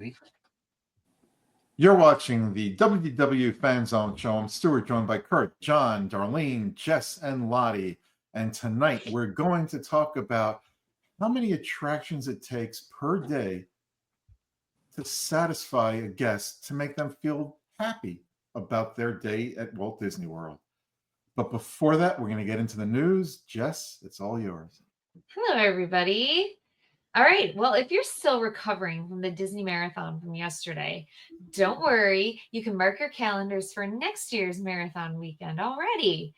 baby. You're watching the WDW Fan Zone show. I'm Stuart, joined by Kurt, John, Darlene, Jess, and Lottie. And tonight we're going to talk about how many attractions it takes per day to satisfy a guest to make them feel happy about their day at Walt Disney World. But before that, we're going to get into the news. Jess, it's all yours. Hello, everybody. All right. Well, if you're still recovering from the Disney Marathon from yesterday, don't worry. You can mark your calendars for next year's marathon weekend already.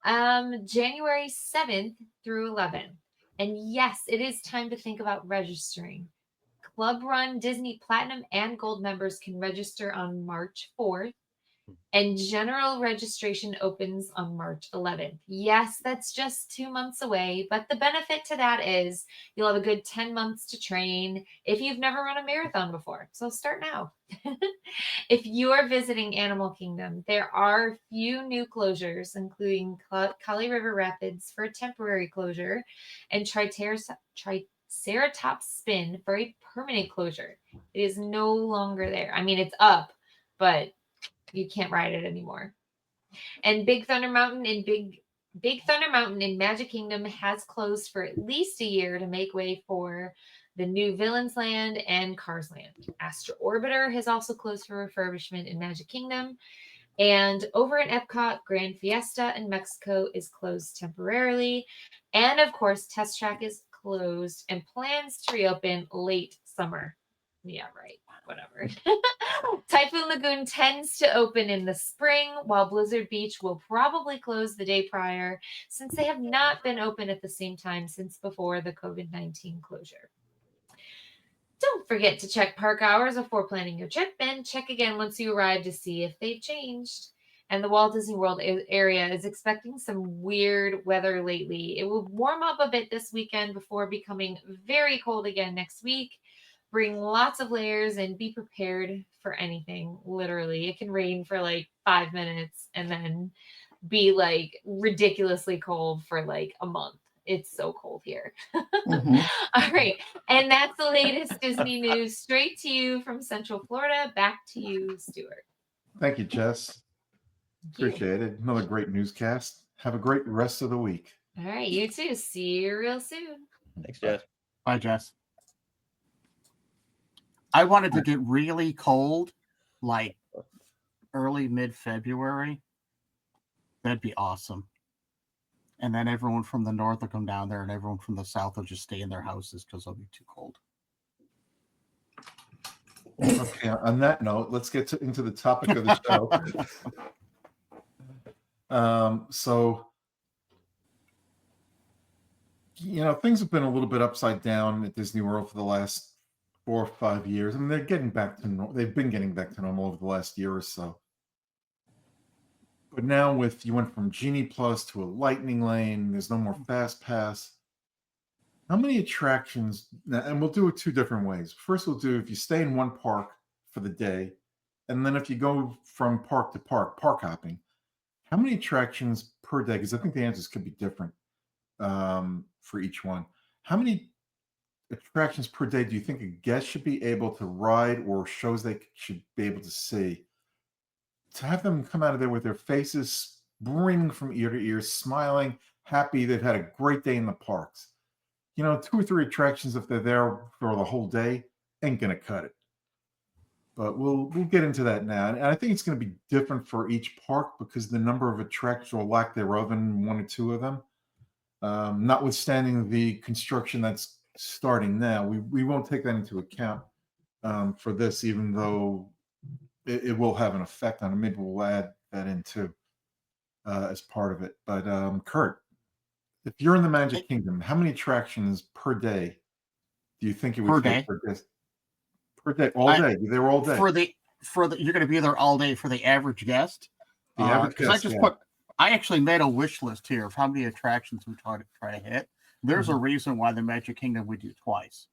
January 7th through 11th. And yes, it is time to think about registering. Club Run Disney Platinum and Gold members can register on March 4th. And general registration opens on March 11th. Yes, that's just 2 months away, but the benefit to that is you'll have a good 10 months to train if you've never run a marathon before. So start now. If you are visiting Animal Kingdom, there are a few new closures, including Kali River Rapids for a temporary closure and Triceratops Spin for a permanent closure. It is no longer there. I mean, it's up, but you can't ride it anymore. And Big Thunder Mountain in Magic Kingdom has closed for at least a year to make way for the new Villains Land and Cars Land. Astro Orbiter has also closed for refurbishment in Magic Kingdom. And over at Epcot, Grand Fiesta in Mexico is closed temporarily. And of course, Test Track is closed and plans to reopen late summer. Yeah, right. Whatever. Typhoon Lagoon tends to open in the spring, while Blizzard Beach will probably close the day prior, since they have not been open at the same time since before the COVID-19 closure. Don't forget to check park hours before planning your trip, and check again once you arrive to see if they've changed. And the Walt Disney World area is expecting some weird weather lately. It will warm up a bit this weekend before becoming very cold again next week. Bring lots of layers and be prepared for anything. Literally, it can rain for like 5 minutes and then be like ridiculously cold for like a month. It's so cold here. Mm-hmm. All right. And that's the latest Disney news straight to you from Central Florida. Back to you, Stuart. Thank you, Jess. Appreciate it. Another great newscast. Have a great rest of the week. All right. You too. See you real soon. Thanks, Jess. Bye, Jess. I wanted to get really cold, like early mid-February. That'd be awesome. And then everyone from the north will come down there, and everyone from the south will just stay in their houses because it'll be too cold. Okay, on that note, let's get into the topic of the show. Things have been a little bit upside down at Disney World for the last 4 or 5 years. I mean, they've been getting back to normal over the last year or so. But now you went from Genie Plus to a Lightning Lane, there's no more Fast Pass. How many attractions, and we'll do it 2 different ways. First, we'll do if you stay in one park for the day, and then if you go from park to park hopping, how many attractions per day? Because I think the answers could be different for each one. How many attractions per day do you think a guest should be able to ride, or shows they should be able to see, to have them come out of there with their faces brimming from ear to ear, smiling, happy they've had a great day in the parks? 2 or 3 attractions, if they're there for the whole day, ain't gonna cut it. But we'll get into that now. And I think it's going to be different for each park because the number of attractions or lack thereof in 1 or 2 of them, notwithstanding the construction that's starting now, we won't take that into account for this, even though it will have an effect on it. Maybe we'll add that in too as part of it. But Kurt, if you're in the Magic Kingdom, how many attractions per day do you think it would take per day? Per day, all day. You're there all day. You're going to be there all day for the average guest. The average guest. I actually made a wish list here of how many attractions we try to hit. There's a reason why the Magic Kingdom we do twice,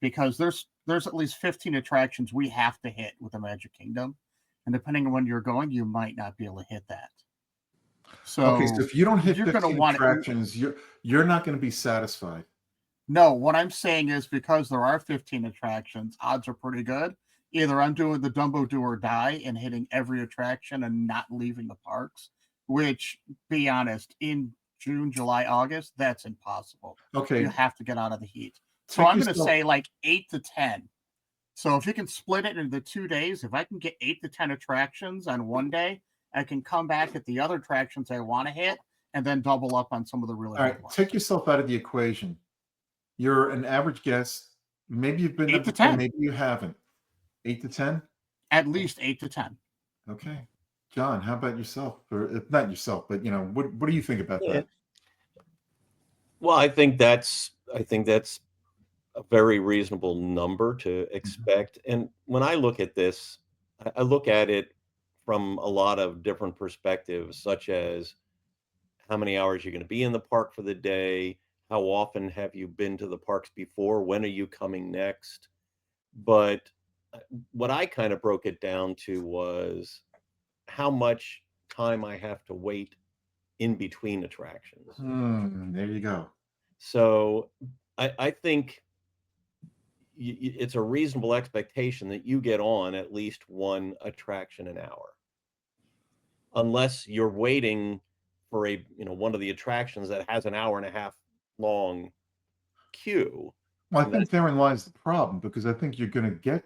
because there's at least 15 attractions we have to hit with the Magic Kingdom, and depending on when you're going, you might not be able to hit that. So if you don't hit 15 attractions, you're not going to be satisfied. No, what I'm saying is because there are 15 attractions, odds are pretty good Either I'm doing the Dumbo do or die and hitting every attraction and not leaving the parks, which, be honest, in June, July, August, that's impossible. Okay. You have to get out of the heat. So Take I'm going to yourself- say like 8 to 10. So if you can split it into 2 days, if I can get 8 to 10 attractions on one day, I can come back at the other attractions I want to hit and then double up on some of the really All good right, ones. take yourself out of the equation. You're an average guest. Maybe you've been there 8 to before, 10. maybe you haven't. 8 to 10? At least 8 to 10. Okay. John, how about yourself? Or not yourself, but what do you think about Yeah. that? Well, I think that's a very reasonable number to expect. And when I look at this, I look at it from a lot of different perspectives, such as how many hours you're going to be in the park for the day, how often have you been to the parks before, when are you coming next? But what I kind of broke it down to was how much time I have to wait in between attractions. There you go. So I think it's a reasonable expectation that you get on at least one attraction an hour, unless you're waiting for one of the attractions that has an hour and a half long queue. Well, I And think therein lies the problem, because I think you're going to get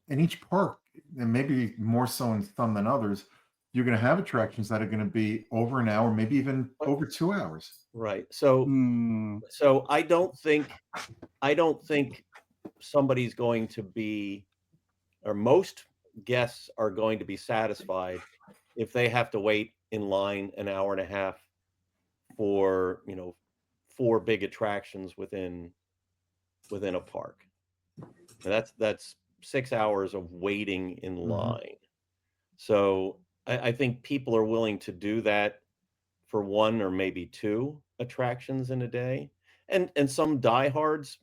in each park, and maybe more so in some than others, you're going to have attractions that are going to be over an hour, maybe even over 2 hours. Right. So so I don't think somebody's going to be, or most guests are going to be satisfied if they have to wait in line an hour and a half for 4 big attractions within a park. And that's 6 hours of waiting in line. So I think people are willing to do that for 1 or maybe 2 attractions in a day. And some diehards,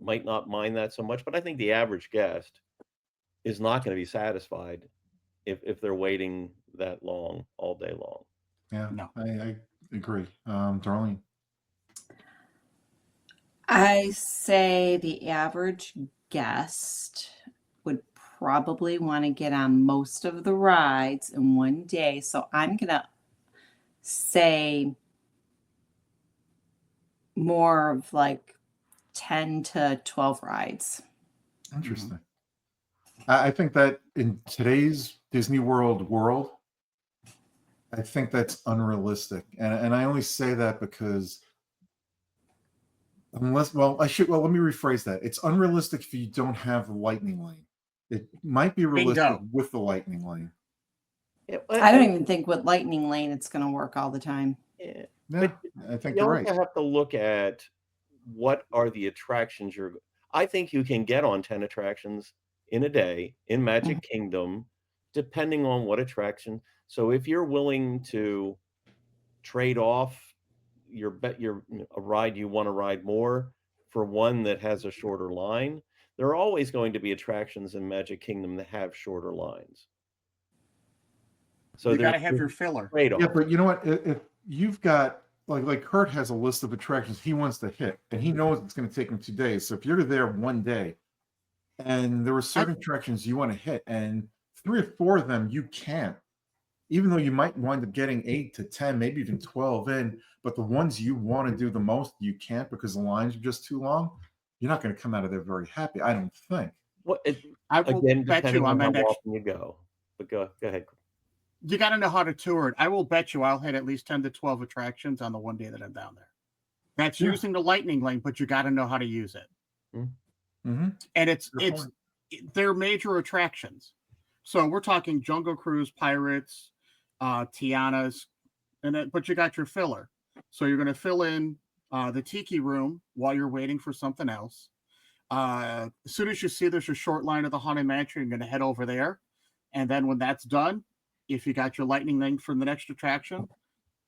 might not mind that so much, but I think the average guest is not going to be satisfied if they're waiting that long all day long. Yeah, No. I agree. Darlene. I say the average guest would probably want to get on most of the rides in one day. So I'm going to say more of like 10 to 12 rides. Interesting. I think that in today's Disney World, I think that's unrealistic. And I only say that because let me rephrase that. It's unrealistic if you don't have the lightning lane. It might be realistic Bingo. with the lightning lane. Yeah, I don't even think with Lightning Lane it's going to work all the time. yeah. Yeah, I think You you're also right. have to look at what are the attractions I think you can get on 10 attractions in a day in Magic Kingdom, depending on what attraction. So if you're willing to trade off a ride you want to ride more for one that has a shorter line, there are always going to be attractions in Magic Kingdom that have shorter lines. So you got to there's have your filler. trade-off. Yeah, but you know what? If you've got like Kurt has a list of attractions he wants to hit, and he knows it's going to take him 2 days. So if you're there one day, and there are certain attractions you want to hit, and 3 or 4 of them you can't, even though you might wind up getting 8 to 10, maybe even 12 in, but the ones you want to do the most, you can't because the lines are just too long. You're not going to come out of there very happy, I don't think. I will Again, bet depending you on on my how next. often you go. But go ahead. You got to know how to tour it. I will bet you I'll hit at least 10 to 12 attractions on the one day that I'm down there. That's using the lightning lane, but you got to know how to use it. Mm-hmm. And Good point. they're major attractions. So we're talking Jungle Cruise, Pirates, Tiana's, but you got your filler. So you're going to fill in the Tiki Room while you're waiting for something else. As soon as you see there's a short line of the Haunted Mansion, you're going to head over there. And then when that's done, if you got your lightning lane for the next attraction,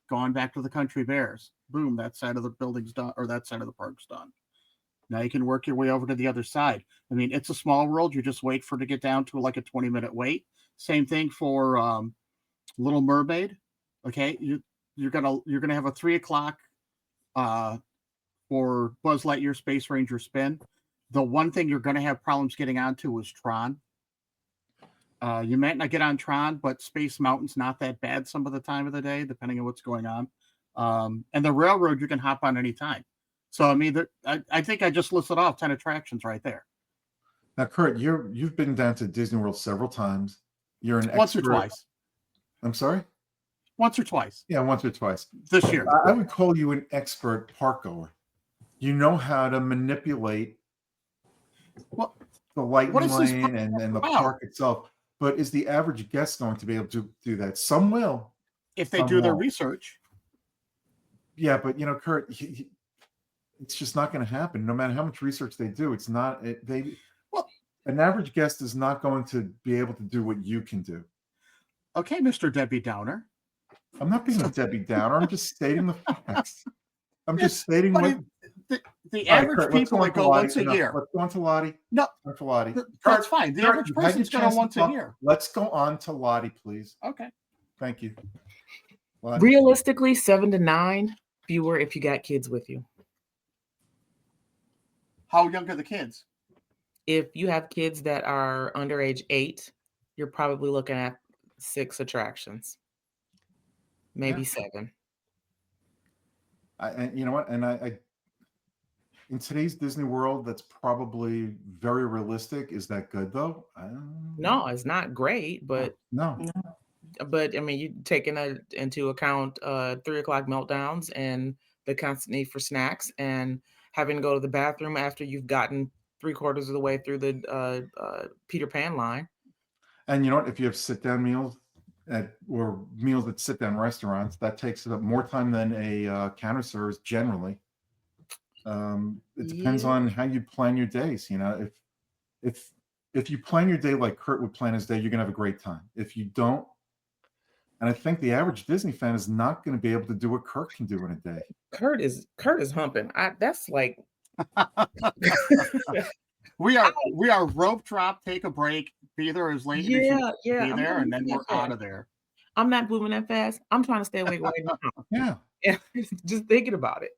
going back to the Country Bears. Boom, that side of the building's done, or that side of the park's done. Now you can work your way over to the other side. I mean, it's a small world. You just wait for it to get down to like a 20-minute wait. Same thing for Little Mermaid. Okay, you're gonna have a 3 o'clock for Buzz Lightyear Space Ranger spin. The one thing you're going to have problems getting onto is Tron. You might not get on Tron, but Space Mountain's not that bad some of the time of the day, depending on what's going on. And the railroad you can hop on anytime. So I mean, I think I just listed off 10 attractions right there. Now, Kurt, you've been down to Disney World several times. You're an Once or expert. twice. I'm sorry? Once or twice Yeah, once or twice. this year. I would call you an expert park goer. You know how to manipulate What the lightning is this lane and the about? park itself. But is the average guest going to be able to do that? Some will. If they Some do their won't. research. Yeah, but you know, Kurt, it's just not going to happen. No matter how much research they do, it's not. Well, an average guest is not going to be able to do what you can do. okay, Mr. Debbie Downer. I'm not being a Debbie Downer. I'm just stating the facts. I'm just stating But what. the All right, average Kurt, let's people go that on to go Lottie. once a Enough. year. Let's go on to Lottie. No, On to Lottie. that's fine. The Kurt, average you've had your person's going chance to once a talk. year. Let's go on to Lottie, please. Okay. Thank you. Lottie. Realistically, 7 to 9, fewer if you got kids with you. How young are the kids? If you have kids that are under age 8, you're probably looking at 6 attractions, maybe 7. And you know what? And I in today's Disney World, that's probably very realistic. Is that good though? No, it's not great, but No. I mean, you taking into account 3 o'clock meltdowns and the constant need for snacks and having to go to the bathroom after you've gotten 3/4 of the way through the Peter Pan line. And you know what? If you have sit-down meals or meals at sit-down restaurants, that takes up more time than a counter service generally. It depends Yeah. on how you plan your days. You know, if you plan your day like Kurt would plan his day, you're gonna have a great time. If you don't, and I think the average Disney fan is not going to be able to do what Kurt can do in a day. Kurt is humping. That's like We are rope drop, take a break, be there as late as you yeah. be I'm there, not and then moving we're that out fast. of there. I'm not moving that fast. I'm trying to stay awake right now. Yeah. Just thinking about it.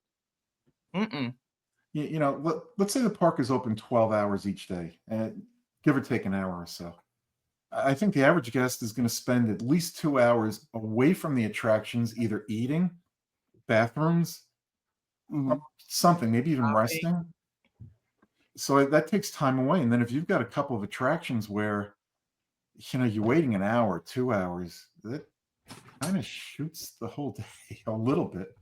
You know, let's say the park is open 12 hours each day, give or take an hour or so. I think the average guest is going to spend at least 2 hours away from the attractions, either eating, bathrooms, something, maybe even Shopping. resting. So that takes time away. And then if you've got a couple of attractions where, you know, you're waiting an hour, 2 hours, that kind of shoots the whole day a little bit.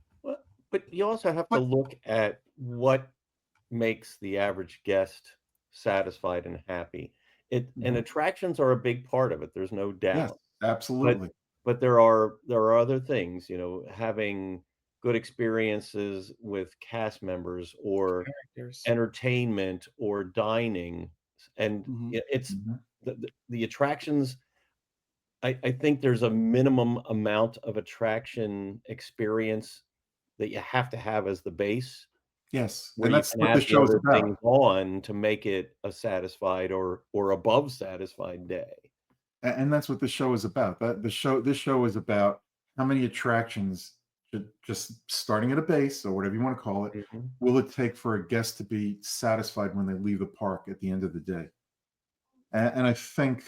But you also have to look at what makes the average guest satisfied and happy. And attractions are a big part of it. There's no doubt. Yes, absolutely. But there are other things, you know, having good experiences with cast members or Characters. entertainment or dining, and it's the attractions. I think there's a minimum amount of attraction experience that you have to have as the base. Yes, Where and you that's can what add the the show is other about. things on to make it a satisfied or above satisfied day. And that's what the show is about. This show is about how many attractions, just starting at a base or whatever you want to call it, will it take for a guest to be satisfied when they leave the park at the end of the day? And I think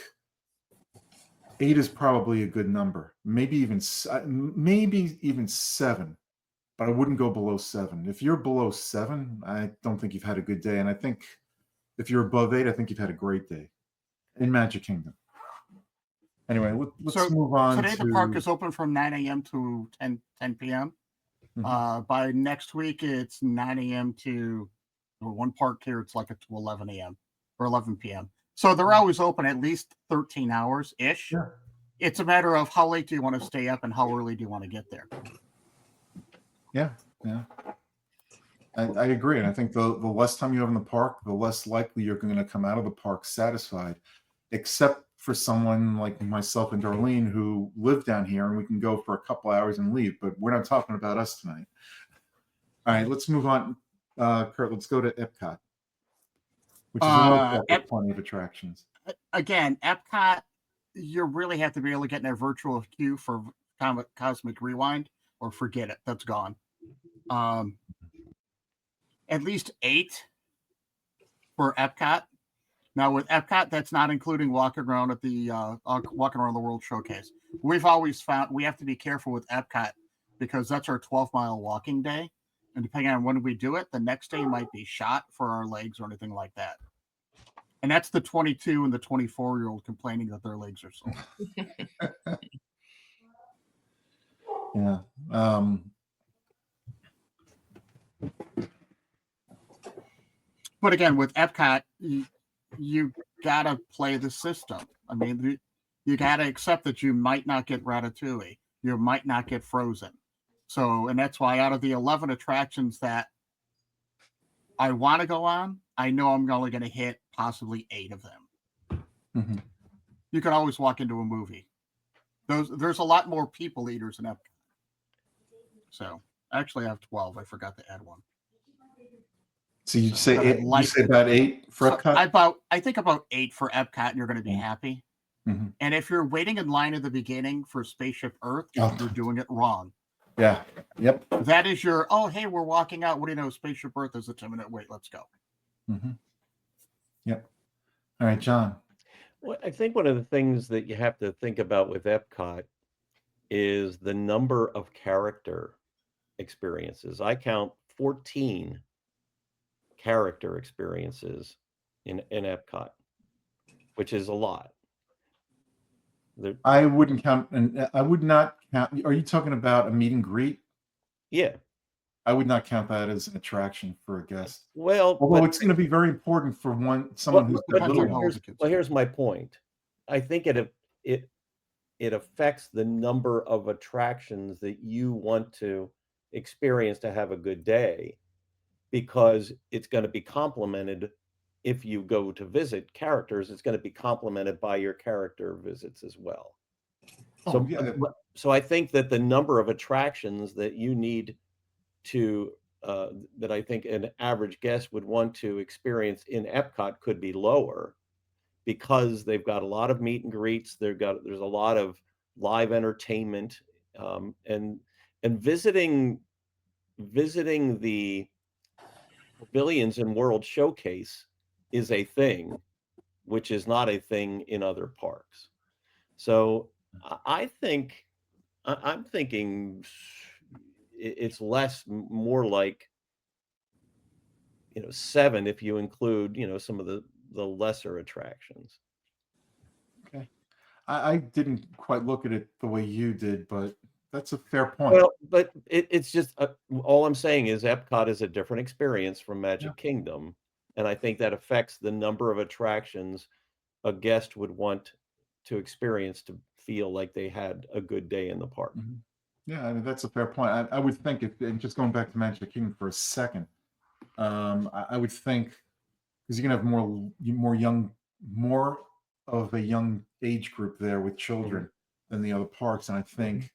8 is probably a good number. Maybe even 7, but I wouldn't go below 7. If you're below 7, I don't think you've had a good day. And I think if you're above 8, I think you've had a great day in Magic Kingdom. Anyway, let's move on. Today the park is open from 9 a.m. to 10 p.m. By next week, it's 9 a.m. to one park here. It's like to 11 a.m. or 11 p.m. So they're always open at least 13 hours ish. Yeah. It's a matter of how late do you want to stay up and how early do you want to get there. Yeah. I agree. And I think the less time you have in the park, the less likely you're going to come out of the park satisfied, except for someone like myself and Darlene who live down here and we can go for a couple hours and leave, but we're not talking about us tonight. All right, let's move on. Kurt, let's go to Epcot, which is another park with plenty of attractions. Again, Epcot, you really have to be able to get in a virtual queue for Cosmic Rewind or forget it. That's gone. At least 8 for Epcot. Now with Epcot, that's not including walking around at the walking around the World Showcase. We've always found we have to be careful with Epcot because that's our 12-mile walking day, and depending on when we do it, the next day might be shot for our legs or anything like that. And that's the 22 and the 24-year-old complaining that their legs are sore. Yeah. But again, with Epcot, you gotta play the system. I mean, you gotta accept that you might not get Ratatouille, you might not get Frozen. So, and that's why out of the 11 attractions that I want to go on, I know I'm only going to hit possibly 8 of them. Mm-hmm. You can always walk into a movie. There's a lot more people eaters in Epcot. So, actually, I have 12. I forgot to add one. So you say But eight, you say about 8 for So Epcot? I think about 8 for Epcot, and you're going to be happy. Mm-hmm. And if you're waiting in line at the beginning for Spaceship Earth, you're doing it wrong. Yeah. Yep. That is your, oh, hey, we're walking out. What do you know? Spaceship Earth is a 10-minute wait. Let's go. Mm-hmm. Yep. All right, John. Well, I think one of the things that you have to think about with Epcot is the number of character experiences. I count 14 character experiences in Epcot, which is a lot. I wouldn't count, and I would not count. Are you talking about a meet and greet? Yeah. I would not count that as an attraction for a guest. Well, although it's going to be very important for someone who's got little ones. Here's my point. I think it affects the number of attractions that you want to experience to have a good day, because it's going to be complemented. If you go to visit characters, it's going to be complemented by your character visits as well. So, so I think that the number of attractions that you need to, that I think an average guest would want to experience in Epcot could be lower, because they've got a lot of meet and greets. There's a lot of live entertainment, and visiting the pavilions in World Showcase is a thing, which is not a thing in other parks. So I think I'm thinking it's more like 7 if you include some of the lesser attractions. Okay, I didn't quite look at it the way you did, but that's a fair point. Well, but it's just all I'm saying is Epcot is a different experience from Magic Kingdom, and I think that affects the number of attractions a guest would want to experience to feel like they had a good day in the park. Mm-hmm. Yeah, I mean, that's a fair point. I would think, and just going back to Magic Kingdom for a second, I would think, because you're gonna have more of a young age group there with children than the other parks, and I think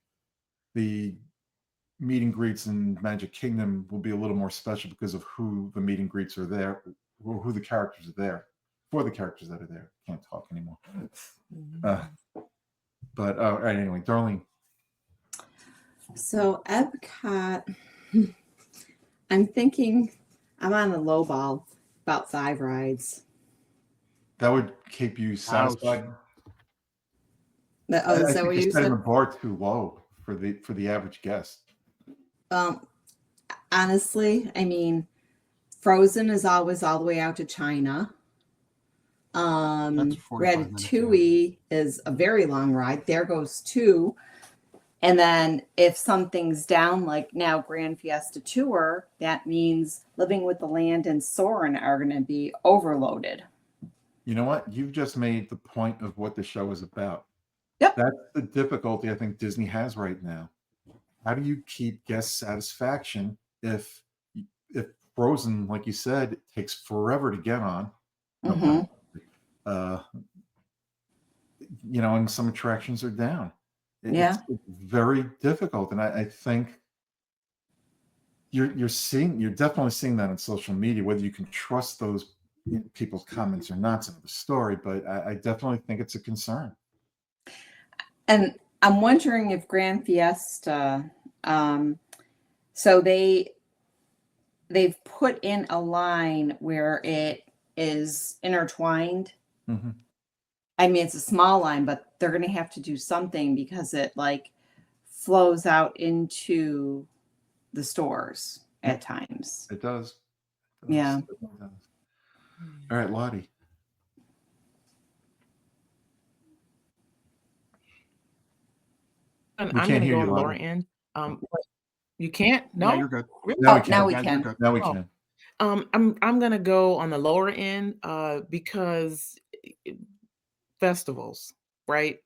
the meet and greets in Magic Kingdom will be a little more special because of who the meet and greets are there, or who the characters are there, for the characters that are there. Can't talk anymore. But all right, anyway, Darlene. So Epcot, I'm thinking I'm on the low ball, about 5 rides. That would keep you satisfied. Is that what you said? The bar too low for the average guest. Honestly, I mean, Frozen is always all the way out to China. Ratatouille is a very long ride. There goes 2. And then if something's down, like now Grand Fiesta Tour, that means Living with the Land and Soarin' are going to be overloaded. You know what? You've just made the point of what the show is about. Yep. That's the difficulty I think Disney has right now. How do you keep guest satisfaction if Frozen, like you said, it takes forever to get on? Mm-hmm. And some attractions are down. It's very difficult, and I think you're definitely seeing that on social media. Whether you can trust those people's comments or not, is another story. But I definitely think it's a concern. And I'm wondering if Grand Fiesta, so they've put in a line where it is intertwined. Mhm. I mean, it's a small line, but they're going to have to do something because it like flows out into the stores at times. It does. It does. Yeah. It does. All right, Lottie. And We I'm can't going to hear go you, on the lower Lottie. end. But you can't? Yeah, No? you're good. Really? Now we Oh, can. now we Yeah, can. you're good. Now we Oh. can. I'm gonna go on the lower end because festivals, right?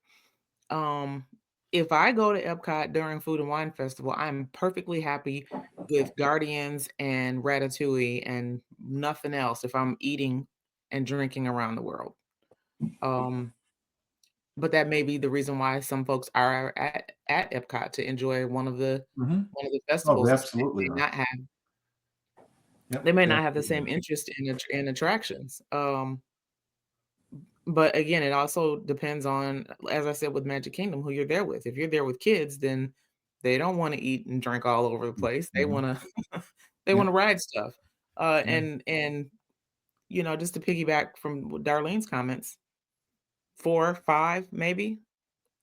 Um, if I go to Epcot during Food and Wine Festival, I'm perfectly happy with Guardians and Ratatouille and nothing else if I'm eating and drinking around the world. But that may be the reason why some folks are at Epcot to enjoy one of the Mhm. festivals. they is absolutely they are. not have Yep, they may they not have the absolutely same are. interest in attractions. But again, it also depends on, as I said with Magic Kingdom, who you're there with. If you're there with kids, then they don't want to eat and drink all over the place. They Mhm. want to they Yeah. want to ride stuff. Yeah. And just to piggyback from Darlene's comments, 4, 5 maybe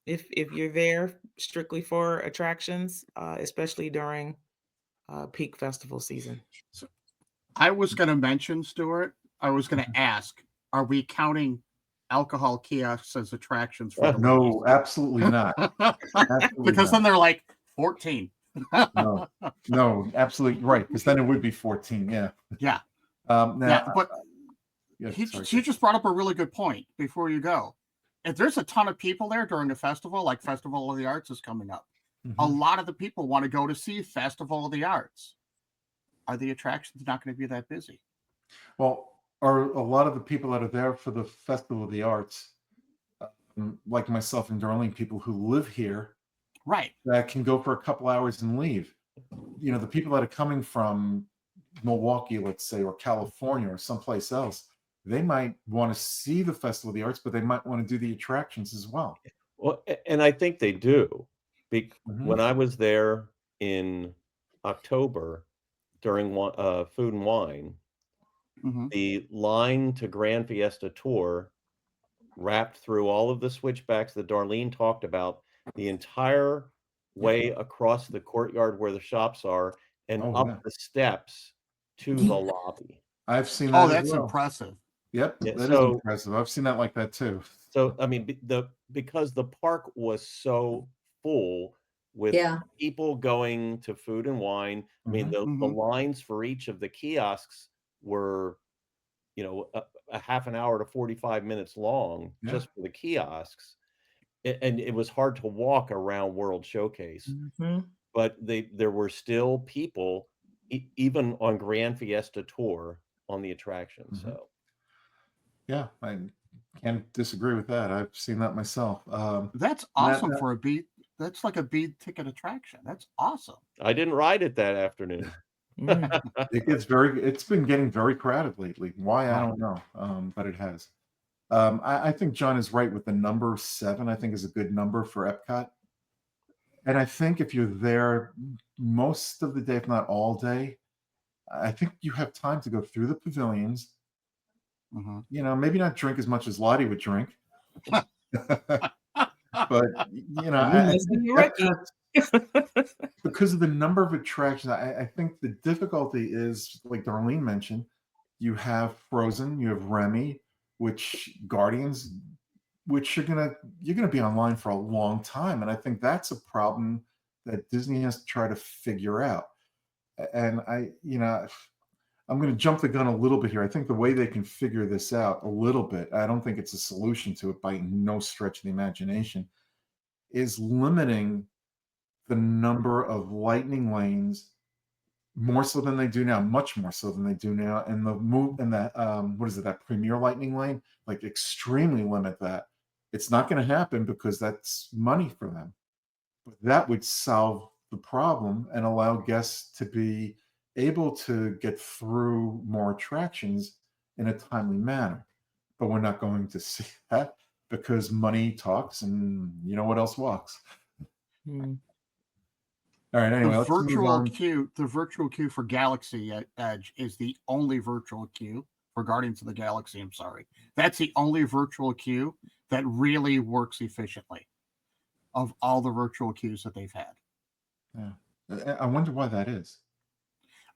if you're there strictly for attractions, especially during peak festival season. So I was going to mention, Stuart, I was going to ask, are we counting alcohol kiosks as attractions for the ladies? No, absolutely not. Absolutely Because then not. they're like 14. No, absolutely right. Because then it would be 14. Yeah. Yeah. Now, Yeah. But yeah, he sorry. just brought up a really good point before you go. If there's a ton of people there during the festival, like Festival of the Arts is coming up, a Mhm. lot of the people want to go to see Festival of the Arts. Are the attractions not going to be that busy? Well, are a lot of the people that are there for the Festival of the Arts, like myself and Darlene, people who live here Right. that can go for a couple hours and leave? You know, the people that are coming from Milwaukee, let's say, or California or someplace else, they might want to see the Festival of the Arts, but they might want to do the attractions as well. Well, and I think they do. Mhm. When I was there in October during Food and Wine, Mm-hmm. the line to Grand Fiesta Tour wrapped through all of the switchbacks that Darlene talked about, the entire way across the courtyard where the shops are, and Oh, up yeah. the steps to the lobby. I've seen Oh, that as that's well. impressive. Yep, Yeah, that is so impressive. I've seen that like that too. so I mean, because the park was so full with Yeah. people going to Food and Wine. I mean, Mhm. the Mhm. lines for each of the kiosks were, a half an hour to 45 minutes long Yeah. just for the kiosks. And it was hard to walk around World Showcase, Mhm. but there were still people even on Grand Fiesta Tour on the attraction. Mhm. So Yeah, I can't disagree with that. I've seen that myself. That's Now, awesome for a beat. That's like a beat ticket attraction. That's awesome. I didn't ride it that afternoon. Mm. it's been getting very crowded lately. Why, I Right. don't know, but it has. I think John is right with the number 7. I think is a good number for Epcot. And I think if you're there most of the day, if not all day, I think you have time to go through the pavilions. Mhm. You know, maybe not drink as much as Lottie would drink, but you know, You I must think be Ricky. Epcot, because of the number of attractions, I think the difficulty is, like Darlene mentioned, you have Frozen, you have Remy, which Guardians, which you're gonna be online for a long time, and I think that's a problem that Disney has to try to figure out. And I'm going to jump the gun a little bit here. I think the way they can figure this out a little bit, I don't think it's a solution to it by no stretch of the imagination, is limiting the number of lightning lanes more so than they do now, much more so than they do now. And the move and that what is it, that premier lightning lane, like extremely limit that. It's not going to happen because that's money for them. But that would solve the problem and allow guests to be able to get through more attractions in a timely manner. But we're not going to see that because money talks and you know what else walks. Mm. All right, anyway, let's move on. The virtual queue for Galaxy Edge is the only virtual queue. for Guardians of the Galaxy. I'm sorry. That's the only virtual queue that really works efficiently of all the virtual queues that they've had. Yeah. I wonder why that is.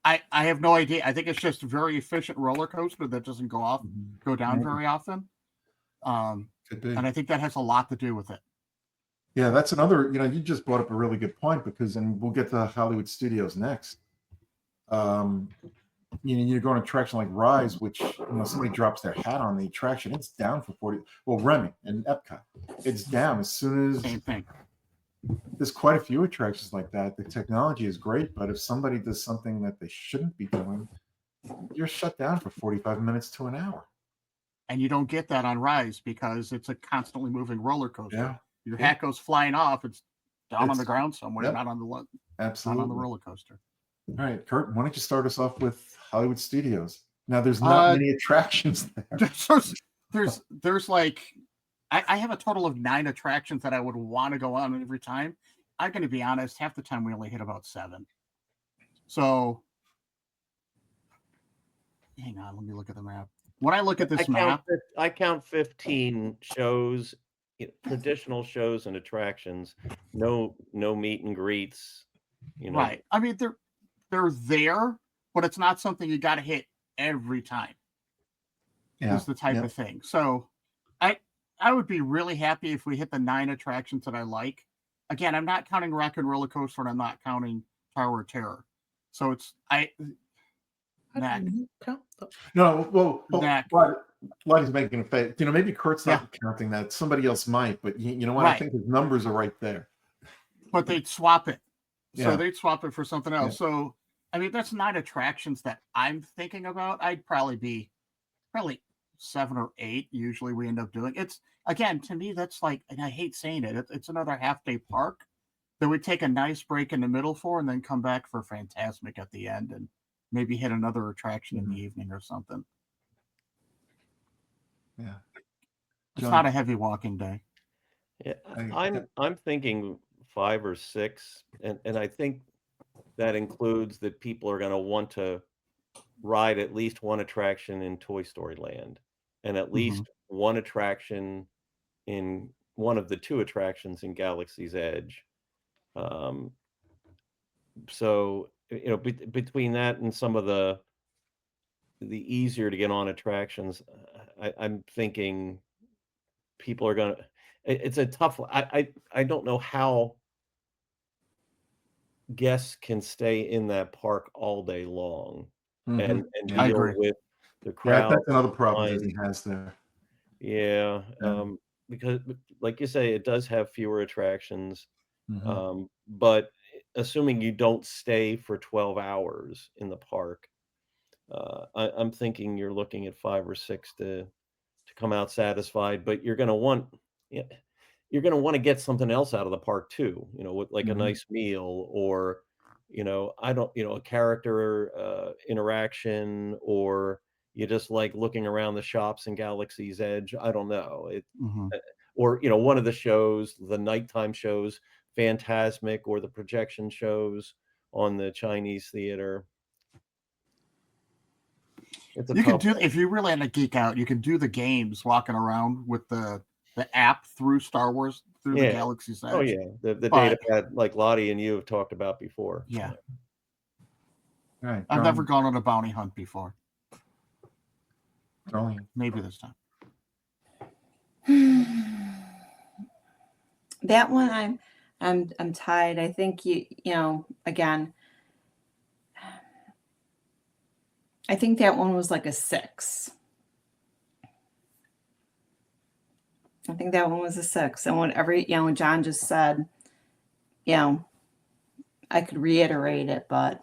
I have no idea. I think it's just a very efficient roller coaster that doesn't go down Maybe. very often. Could be. And I think that has a lot to do with it. Yeah, that's another, you just brought up a really good point because, and we'll get to Hollywood Studios next. You go on an attraction like Rise, which, somebody drops their hat on the attraction, it's down for 40. Well, Remy and Epcot, it's down as soon as. Same thing. There's quite a few attractions like that. The technology is great, but if somebody does something that they shouldn't be doing, you're shut down for 45 minutes to an hour. And you don't get that on Rise because it's a constantly moving roller coaster. Yeah. Your Yeah. hat goes flying off. It's down on the ground somewhere, Yep. not on the Absolutely. roller coaster. All right, Kurt, why don't you start us off with Hollywood Studios? Now, there's not many attractions there. There's like, I have a total of 9 attractions that I would want to go on every time. I'm going to be honest, half the time we only hit about 7. So, hang on, let me look at the map. When I look at this map, I count 15 shows, traditional shows and attractions. No meet and greets. Right. I mean, they're there, but it's not something you got to hit every time. Yeah. Is the type of thing. So, I would be really happy if we hit the 9 attractions that I like. Again, I'm not counting Rock and Roller Coaster, and I'm not counting Tower of Terror. So it's Knack. No, well, Knack. Lottie's making a face. Maybe Kurt's not counting that. Somebody else might, but you know what? Right. I think his numbers are right there. But they'd swap it. So Yeah. they'd swap it for something else. Yeah. So, I mean, that's 9 attractions that I'm thinking about. I'd probably be 7 or 8. Usually we end up doing. It's, again, to me, that's like, and I hate saying it, it's another half-day park that we take a nice break in the middle for and then come back for Fantasmic at the end and maybe hit another attraction in the evening or something. Yeah. It's John. not a heavy walking day. Yeah, I'm thinking 5 or 6, and I think that includes that people are going to want to ride at least one attraction in Toy Story Land, and at least one attraction in one of the 2 attractions in Galaxy's Edge. So between that and some of the easier to get on attractions, I'm thinking people are gonna. It's a tough. I don't know how guests can stay in that park all day long and I deal agree. with the Yeah, crowd. that's another problem lines. Disney has there. Yeah, Yeah. because like you say, it does have fewer attractions. Mhm. But assuming you don't stay for 12 hours in the park, I'm thinking you're looking at 5 or 6 to come out satisfied. But you're going to want, yeah, you're going to want to get something else out of the park too. With like a Mhm. nice meal or, a character interaction, or you just like looking around the shops in Galaxy's Edge. I don't know. Or one of the shows, the nighttime shows, Phantasmic, or the projection shows on the Chinese theater. It's a You can tough do, one. if you really want to geek out, you can do the games walking around with the app through Star Wars, through the Yeah. Galaxy's Edge. Oh yeah, the But- data pad like Lottie and you have talked about before. Yeah. All right. I've never gone on a bounty hunt before. Darlene. Maybe this time. That one I'm tied. I think again, I think that one was like a 6. I think that one was a 6. And whatever, when John just said, I could reiterate it, but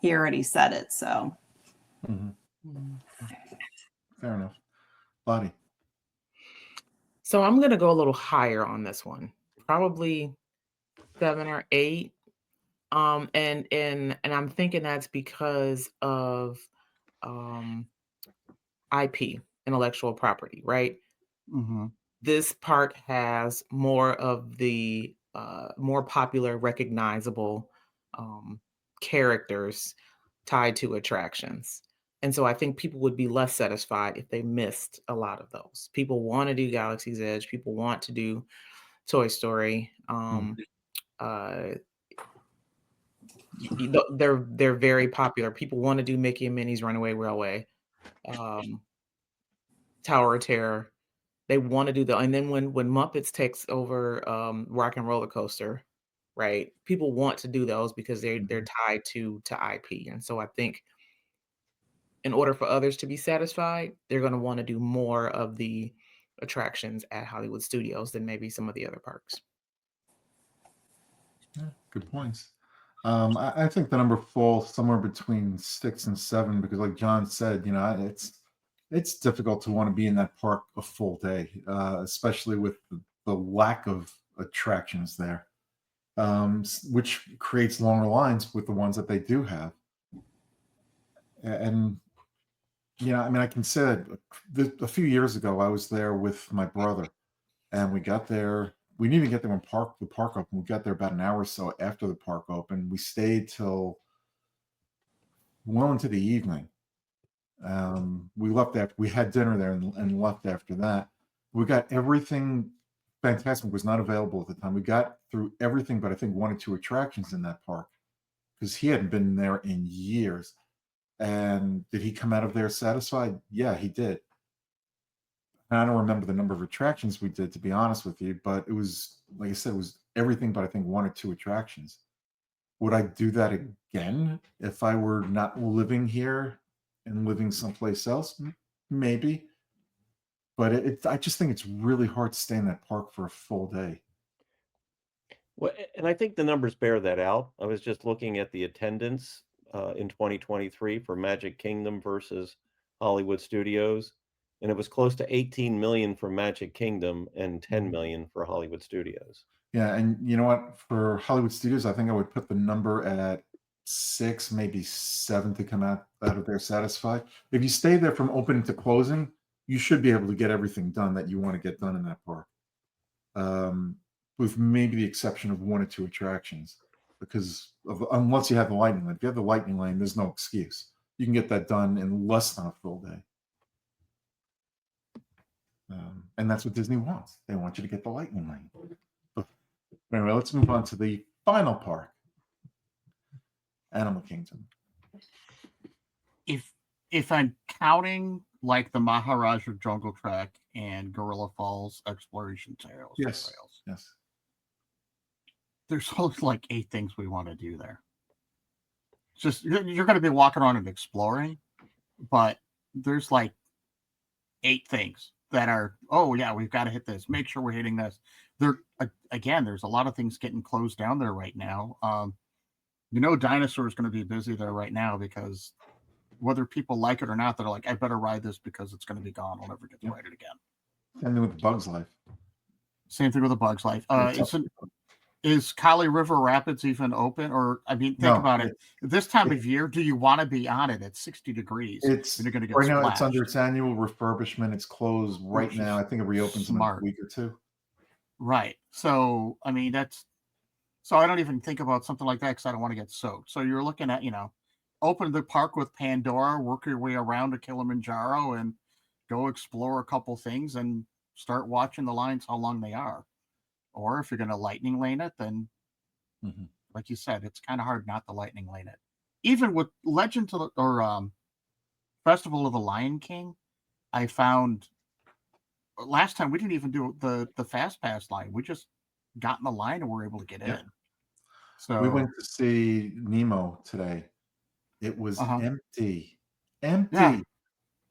he already said it. So Fair enough. Lottie. So I'm gonna go a little higher on this one, probably 7 or 8. And I'm thinking that's because of IP, intellectual property, right? This park has more of the more popular, recognizable characters tied to attractions. And so I think people would be less satisfied if they missed a lot of those. People want to do Galaxy's Edge. People want to do Toy Story. Uh, they're very popular. People want to do Mickey and Minnie's Runaway Railway, Tower of Terror. They want to do and then when Muppets takes over Rock and Roller Coaster, right? People want to do those because they're tied to IP. And so I think in order for others to be satisfied, they're going to want to do more of the attractions at Hollywood Studios than maybe some of the other parks. Yeah, good points. I think the number falls somewhere between 6 and 7 because, like John said, it's difficult to want to be in that park a full day, especially with the lack of attractions there, which creates longer lines with the ones that they do have. And I mean, I can say that a few years ago, I was there with my brother, and we got there. We didn't even get there when the park opened. We got there about an hour or so after the park opened. We stayed till well into the evening. We left after we had dinner there and left after that. We got everything. Fantastic was not available at the time. We got through everything, but I think 1 or 2 attractions in that park because he hadn't been there in years. And did he come out of there satisfied? Yeah, he did. And I don't remember the number of attractions we did, to be honest with you, but it was, like I said, it was everything but I think 1 or 2 attractions. Would I do that again if I were not living here and living someplace else? Maybe. But I just think it's really hard to stay in that park for a full day. Well, and I think the numbers bear that out. I was just looking at the attendance in 2023 for Magic Kingdom versus Hollywood Studios, and it was close to 18 million for Magic Kingdom and 10 million for Hollywood Studios. Yeah, and you know what? For Hollywood Studios, I think I would put the number at 6, maybe 7 to come out of there satisfied. If you stay there from opening to closing, you should be able to get everything done that you want to get done in that park. With maybe the exception of 1 or 2 attractions, because unless you have the lightning lane. If you have the lightning lane, there's no excuse. You can get that done in less than a full day. And that's what Disney wants. They want you to get the lightning lane. But anyway, let's move on to the final park, Animal Kingdom. If I'm counting like the Maharaja Jungle Trek and Gorilla Falls Exploration Trails, Yes. there's only like 8 things we want to do there. Just you're going to be walking around and exploring, but there's like 8 things that are, oh yeah, we've got to hit this. Make sure we're hitting this. There's a lot of things getting closed down there right now. Dinosaur is going to be busy there right now because whether people like it or not, they're like, I better ride this because it's going to be gone. I'll never get to ride it again. Same thing with Bug's Life. Same thing with the Bug's Life. Is Kali River Rapids even open? Or think about it. This time of year, do you want to be on it at 60 degrees? You're going to get right splashed. now. It's under its annual refurbishment. It's closed right now. I think it reopens in a week or 2. Right. So so I don't even think about something like that because I don't want to get soaked. So you're looking at open the park with Pandora, work your way around to Kilimanjaro, and go explore a couple things and start watching the lines how long they are. Or if you're going to lightning lane it, then, like you said, it's kind of hard not to lightning lane it. Even with Festival of the Lion King, I found last time we didn't even do the Fast Pass line. We just got in the line and were able to get in. So we went to see Nemo today. It was empty. Yeah.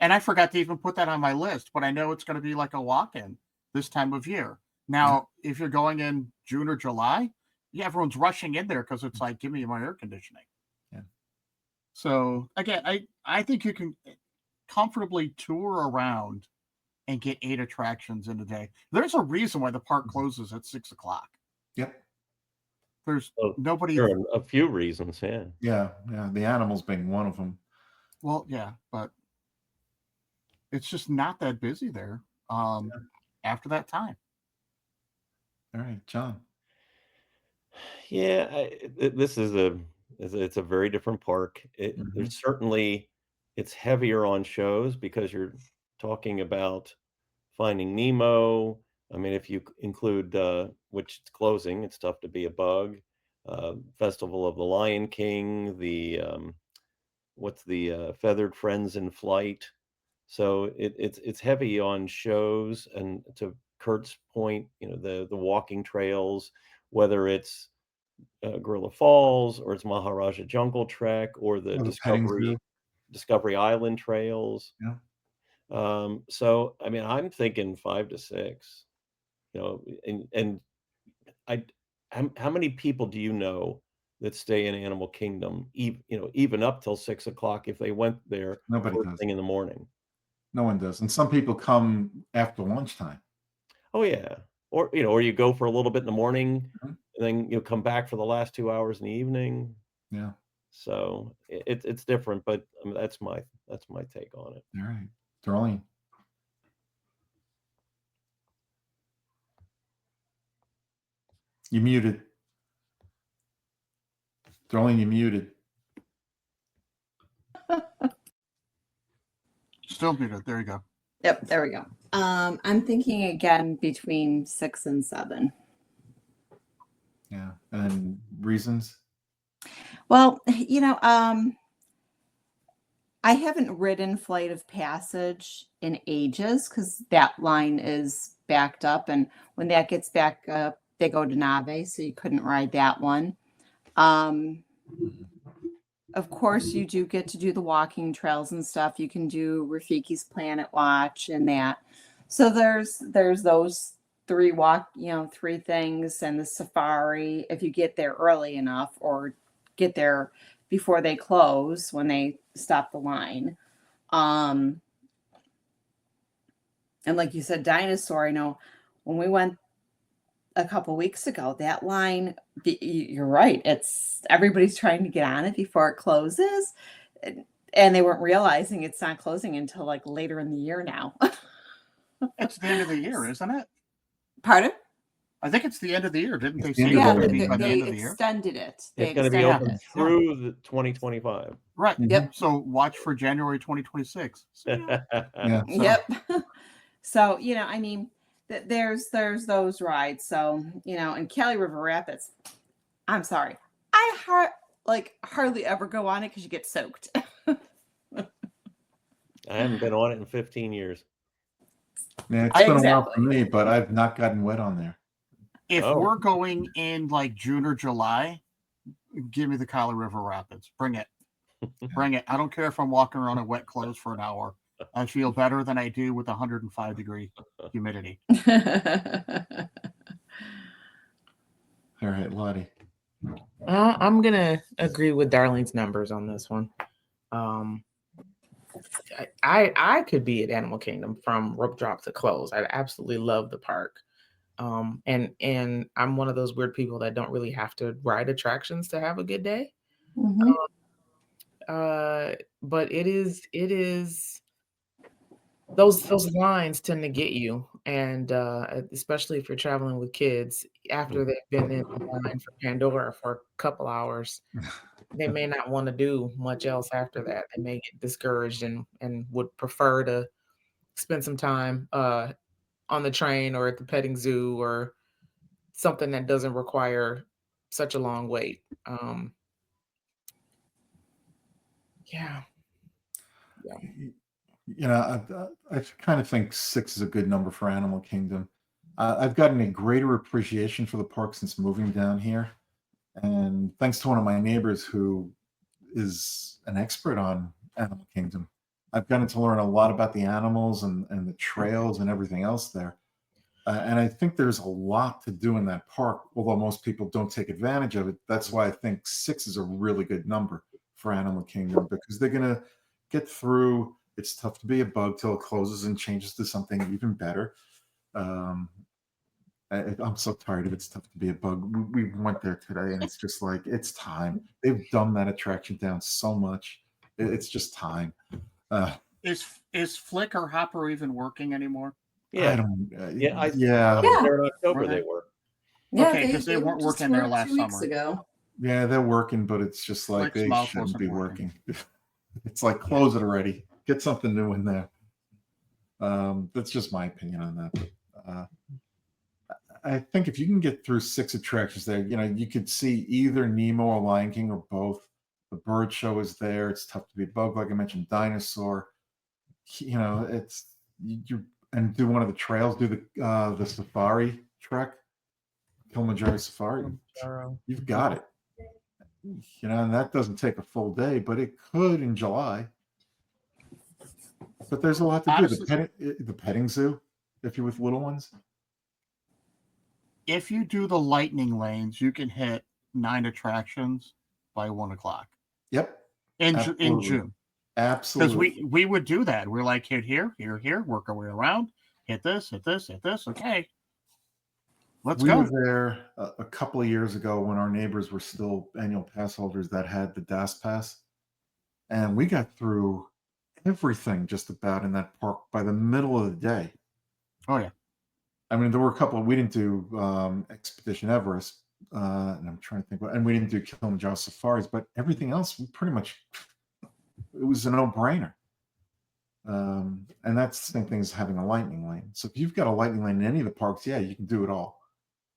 And I forgot to even put that on my list, but I know it's going to be like a walk-in this time of year. Now, if you're going in June or July, everyone's rushing in there because it's like, give me my air conditioning. Yeah. So again, I think you can comfortably tour around and get 8 attractions in a day. There's a reason why the park closes at 6:00. Yep. There's nobody. There are a few reasons, Yeah. The animals being one of them. Well, yeah, but it's just not that busy there after that time. All right, John. Yeah, this is it's a very different park. There's certainly it's heavier on shows because you're talking about Finding Nemo. I mean, if you include which it's closing, it's tough to be a bug. Festival of the Lion King, the what's the Feathered Friends in Flight. So it's heavy on shows, and to Kurt's point, the walking trails, whether it's Gorilla Falls or it's Maharaja Jungle Trek or the Or the petting zoo. Discovery Island trails. Yeah. So I mean, I'm thinking 5 to 6. And I, how many people do you know that stay in Animal Kingdom, even up till 6 o'clock if they went there Nobody first does. thing in the morning? No one does. And some people come after lunchtime. Oh yeah, or you go for a little bit in the morning, Mhm. and then come back for the last 2 hours in the evening. Yeah. So it's different, but I mean, that's my take on it. All right. Darlene. You muted. Darlene, you muted. Still muted. There you go. Yep, there we go. I'm thinking again between 6 and 7. Yeah. And reasons? Well, I haven't ridden Flight of Passage in ages because that line is backed up. And when that gets back up, they go to Nave, so you couldn't ride that one. Of course, you do get to do the walking trails and stuff. You can do Rafiki's Planet Watch and that. So there's those three things, and the safari if you get there early enough or get there before they close when they stop the line. And like you said, dinosaur, I know when we went a couple weeks ago, that line, you're right, it's everybody's trying to get on it before it closes, and they weren't realizing it's not closing until like later in the year now. It's the end of the year, isn't it? Pardon? I think it's the end of the year. Didn't they It's the say end it of Yeah, was the going to year. be by the they end of the year? extended it. It's going to be extended open it. through the 2025. Right. Yep. So watch for January 2026. Yeah. So, Yep. So, I mean, there's those rides. So, in Cali River Rapids, I'm sorry, I hardly ever go on it because you get soaked. I haven't been on it in 15 years. yeah, it's been a while Exactly. for me, but I've not gotten wet on there. If Oh. we're going in like June or July, give me the Cali River Rapids. Bring it. Bring it. I don't care if I'm walking around in wet clothes for an hour. I feel better than I do with 105-degree humidity. All right, Lottie. I'm gonna agree with Darlene's numbers on this one. I could be at Animal Kingdom from rope drop to close. I absolutely love the park. And I'm one of those weird people that don't really have to ride attractions to have a good day. Mhm. But it is those lines tend to get you, and especially if you're traveling with kids after they've been in line for Pandora for a couple hours, they may not want to do much else after that. They may get discouraged and would prefer to spend some time on the train or at the petting zoo or something that doesn't require such a long wait. Yeah. I kind of think 6 is a good number for Animal Kingdom. I've gotten a greater appreciation for the park since moving down here. And thanks to one of my neighbors who is an expert on Animal Kingdom, I've gotten to learn a lot about the animals and the trails and everything else there. And I think there's a lot to do in that park, although most people don't take advantage of it. That's why I think 6 is a really good number for Animal Kingdom, because they're going to get through. It's tough to be a bug till it closes and changes to something even better. I'm so tired of It's Tough to Be a Bug. We went there today, and it's just like, it's time. They've dumbed that attraction down so much. It's just time. Is Flick or Hopper even working anymore? I Yeah. don't. Yeah. I Yeah. was there in October. Were they? They were. Yeah, Okay, 'cause they weren't just working there were last 2 weeks summer. ago. Yeah, they're working, but it's just like Flick's they mouth shouldn't wasn't be working. working. It's like close it already. Get something new in there. That's just my opinion on that. But, I think if you can get through 6 attractions there, you could see either Nemo or Lion King or both. The bird show is there. It's tough to be bug, like I mentioned, dinosaur. It's you and do one of the trails, do the safari trek, Kilimanjaro Safari. You've got it. And that doesn't take a full day, but it could in July. But there's a lot to do. Honestly, The petting zoo, if you're with little ones. if you do the lightning lanes, you can hit 9 attractions by 1 o'clock Yep. in Absolutely. June. Because Absolutely. we would do that. We're like, hit here, work our way around, hit this, hit this, hit this. Okay, let's We go. were there a couple of years ago when our neighbors were still annual pass holders that had the DAS pass. And we got through everything just about in that park by the middle of the day. Oh yeah. I mean, there were a couple. We didn't do Expedition Everest, and I'm trying to think. And we didn't do Kilimanjaro safaris, but everything else, we pretty much, it was a no-brainer. And that's the same thing as having a lightning lane. So if you've got a lightning lane in any of the parks, yeah, you can do it all.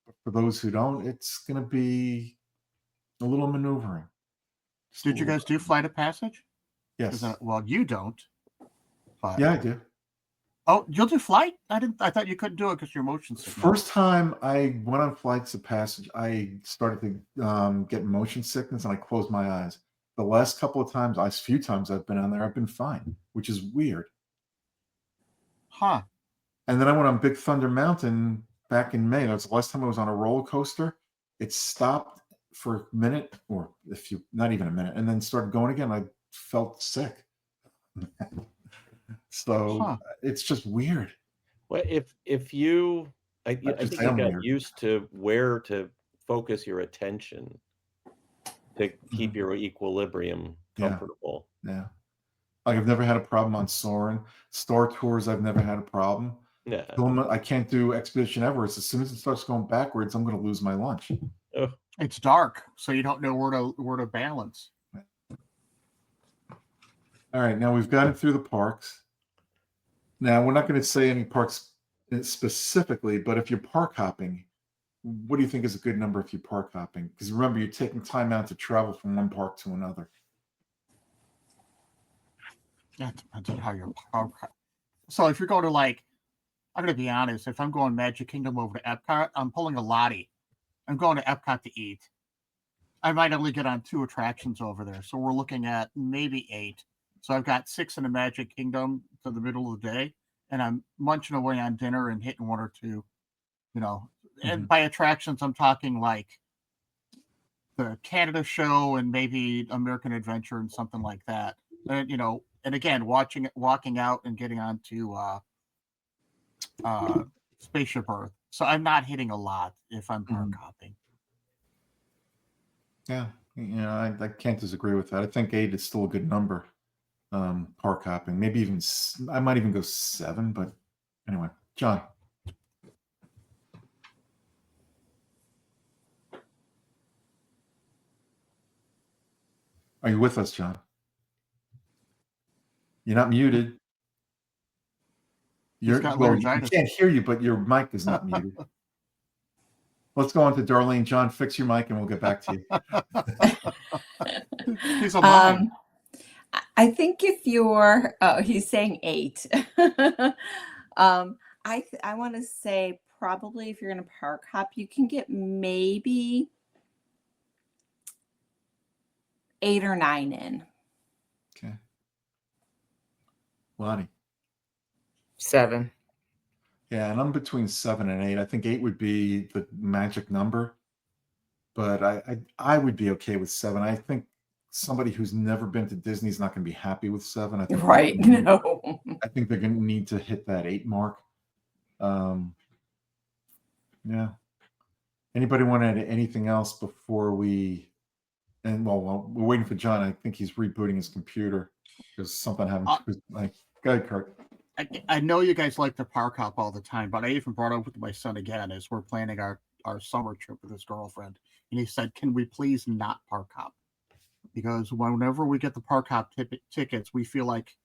But for those who don't, it's going to be a little maneuvering. Did you guys do Flight of Passage? Yes. Well, you don't. But... Yeah, I do. Oh, you'll do Flight? I thought you couldn't do it because your motion sickness. First time I went on Flights of Passage, I started to get motion sickness and I closed my eyes. The last couple of times, few times I've been on there, I've been fine, which is weird. Huh. And then I went on Big Thunder Mountain back in May. That was the last time I was on a roller coaster. It stopped for a minute, or not even a minute, and then started going again. I felt sick. So it's just weird. Well, if you, I think you got used to where to focus your attention to keep your equilibrium comfortable. Yeah. Like I've never had a problem on Soarin'. Star Tours, I've never had a problem. Yeah. I can't do Expedition Everest. As soon as it starts going backwards, I'm going to lose my lunch. Oh. It's dark, so you don't know where to balance. All right, now we've gotten through the parks. Now we're not going to say any parks specifically, but if you're park hopping, what do you think is a good number if you're park hopping? Because remember, you're taking time out to travel from one park to another. Yeah, it depends on how you're park. So if you're going to I'm going to be honest, if I'm going Magic Kingdom over to Epcot, I'm pulling a Lottie. I'm going to Epcot to eat. I might only get on 2 attractions over there. So we're looking at maybe 8. So I've got 6 in the Magic Kingdom to the middle of the day, and I'm munching away on dinner and hitting 1 or 2, And by attractions, I'm talking like the Canada show and maybe American Adventure and something like that. And, and again, walking out and getting onto Spaceship Earth. So I'm not hitting a lot if I'm park hopping. Yeah, I can't disagree with that. I think 8 is still a good number. Park hopping, maybe even I might even go 7, but anyway, John. Are you with us, John? You're not muted. You can't hear you, but your mic is not muted. Let's go on to Darlene. John, fix your mic and we'll get back to you. He's a mind. I think if you're, he's saying 8. I want to say probably if you're in a park hop, you can get maybe 8 or 9 in. Okay. Lonnie. 7. Yeah, and I'm between 7 and 8. I think 8 would be the magic number, but I would be okay with 7. I think somebody who's never been to Disney is not going to be happy with 7. I think right. No. I think they're going to need to hit that 8 mark. Yeah. Anybody want to add anything else before we? And well, we're waiting for John. I think he's rebooting his computer because something happened. Go ahead, Kurt. I know you guys like to park hop all the time, but I even brought up with my son again as we're planning our summer trip with his girlfriend, and he said, "Can we please not park hop?" because whenever we get the park hop tickets, we feel like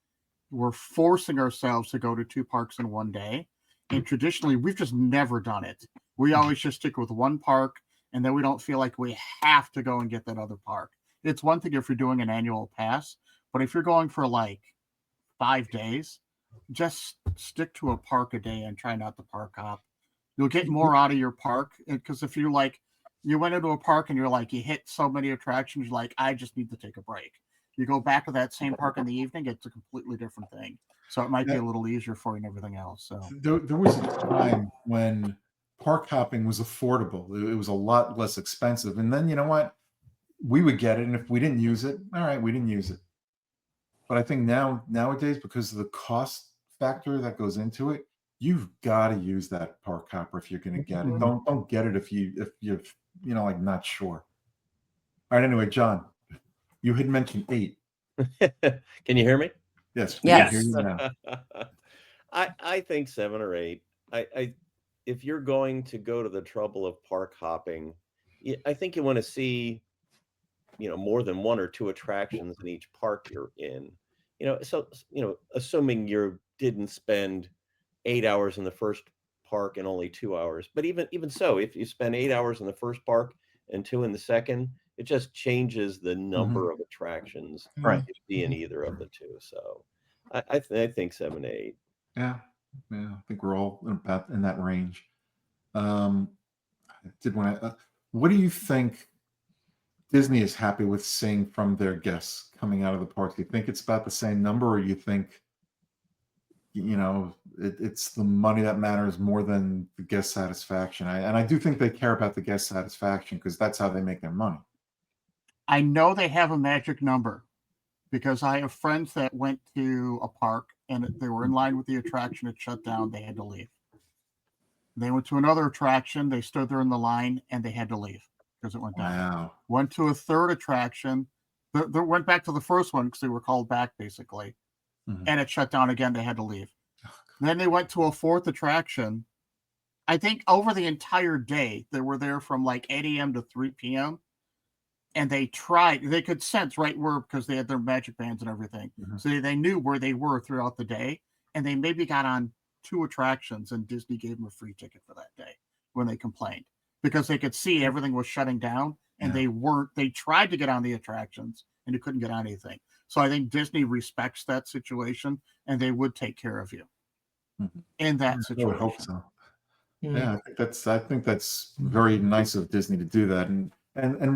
we're forcing ourselves to go to 2 parks in one day. And traditionally, we've just never done it. We always just stick with one park, and then we don't feel like we have to go and get that other park. It's one thing if you're doing an annual pass, but if you're going for like 5 days, just stick to a park a day and try not to park hop. You'll get more out of your park, because if you went into a park and you're like, you hit so many attractions, you're like, I just need to take a break. You go back to that same park in the evening, it's a completely different thing. So it might be a little easier for you and everything else. So There was a time when park hopping was affordable. It was a lot less expensive. And then, you know what? We would get it. And if we didn't use it, all right, we didn't use it. But I think nowadays, because of the cost factor that goes into it, you've got to use that park hopper if you're going to get it. Don't get it if you're like not sure. All right. Anyway, John, you had mentioned 8. Can you hear me? Yes. Yes. Hear you now. I think 7 or 8. If you're going to go to the trouble of park hopping, I think you want to see, more than 1 or 2 attractions in each park you're in. So assuming you didn't spend 8 hours in the first park and only 2 hours, but even so, if you spend 8 hours in the first park and 2 in the second, it just changes the number of attractions Right. you see in either of the two. So I think 7, 8. Yeah. I think we're all about in that range. What do you think Disney is happy with seeing from their guests coming out of the park? Do you think it's about the same number, or you think, it's the money that matters more than the guest satisfaction? I do think they care about the guest satisfaction, because that's how they make their money. I know they have a magic number, because I have friends that went to a park and they were in line with the attraction. It shut down. They had to leave. They went to another attraction. They stood there in the line and they had to leave because it went down. Wow. Went to a third attraction. They went back to the first one because they were called back, basically. And it shut down again. They had to leave. Then they went to a fourth attraction. I think over the entire day, they were there from like 8 a.m. to 3 p.m. And they could sense right where, because they had their magic bands and everything. So they knew where they were throughout the day. And they maybe got on 2 attractions and Disney gave them a free ticket for that day when they complained, because they could see everything was shutting down and they tried to get on the attractions and you couldn't get on anything. So I think Disney respects that situation and they would take care of you in that situation. I would hope so. Yeah, I think that's very nice of Disney to do that, and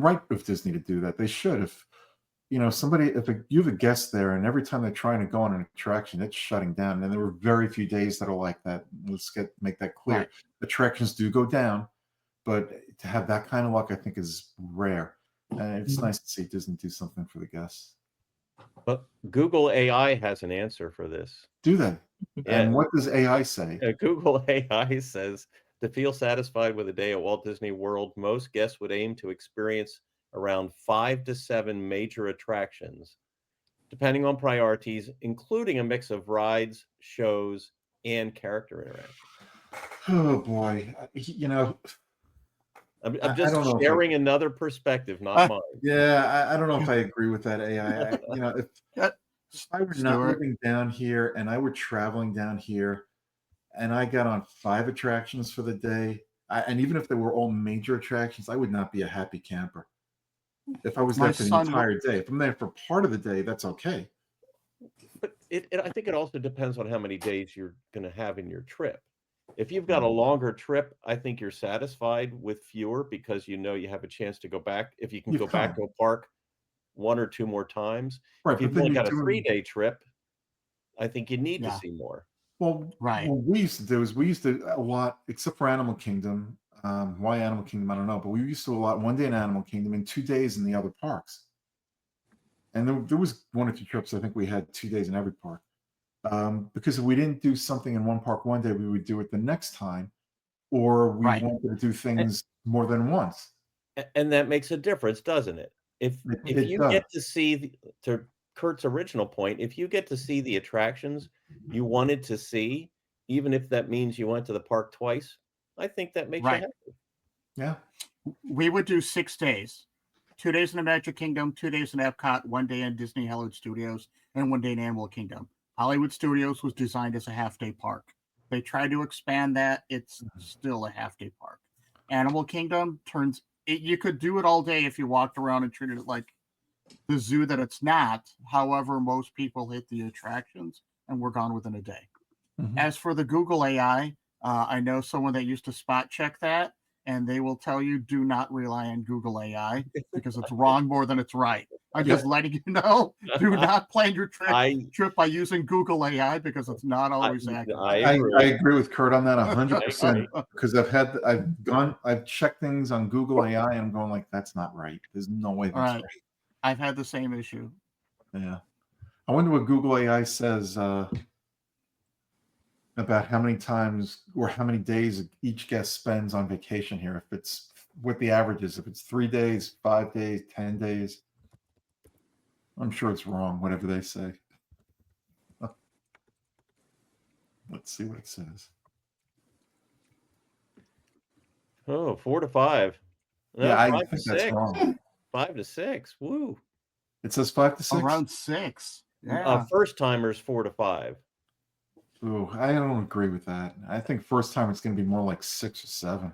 right of Disney to do that. They should. If you have a guest there, and every time they're trying to go on an attraction, it's shutting down. And there were very few days that are like that. Make that clear. Right. Attractions do go down, but to have that kind of luck, I think, is rare. And it's nice to see Disney do something for the guests. But Google AI has an answer for this. Do they? And what does AI say? Google AI says, to feel satisfied with a day at Walt Disney World, most guests would aim to experience around 5 to 7 major attractions, depending on priorities, including a mix of rides, shows, and character interaction. Oh boy, I'm just sharing another perspective, not mine. Yeah, I don't know if I agree with that AI. If I were not living down here and I were traveling down here and I got on 5 attractions for the day, and even if they were all major attractions, I would not be a happy camper. If I was there for the entire day. If I'm there for part of the day, that's okay. But I think it also depends on how many days you're going to have in your trip. If you've got a longer trip, I think you're satisfied with fewer, because you have a chance to go back. If you can go back to a park 1 or 2 more times. Right, if you've only got a 3-day trip, I think you need to see more. Well, what we used to do is a lot, except for Animal Kingdom. Why Animal Kingdom, I don't know, but we used to do a lot 1 day in Animal Kingdom and 2 days in the other parks. And there was 1 or 2 trips, I think we had 2 days in every park. Because if we didn't do something in one park 1 day, we would do it the next time, or we wanted to do things more than once. And that makes a difference, doesn't it? If you get to see, to Kurt's original point, if you get to see the attractions you wanted to see, even if that means you went to the park twice, I think that makes you happy. Yeah. We would do 6 days. 2 days in the Magic Kingdom, 2 days in Epcot, 1 day in Disney Hollywood Studios, and 1 day in Animal Kingdom. Hollywood Studios was designed as a half-day park. They tried to expand that. It's still a half-day park. Animal Kingdom you could do it all day if you walked around and treated it like the zoo that it's not. However, most people hit the attractions and we're gone within a day. Mhm. As for the Google AI, I know someone that used to spot check that, and they will tell you do not rely on Google AI because it's wrong more than it's right. I'm just letting you know. Do not plan your trip by using Google AI because it's not always accurate. I agree with Kurt on that 100% agree. because I've checked things on Google AI and I'm going like, that's not right. There's no way that's Right. right. I've had the same issue. Yeah. I wonder what Google AI says about how many times or how many days each guest spends on vacation here. If it's what the average is, if it's 3 days, 5 days, 10 days. I'm sure it's wrong, whatever they say. Let's see what it says. Oh, 4 to 5. No, Yeah, I 5 to think that's 6. wrong. 5 to 6. Woo. It says 5 to 6. Around 6. Yeah. First timers 4 to 5. Ooh, I don't agree with that. I think first time it's going to be more like 6 or 7.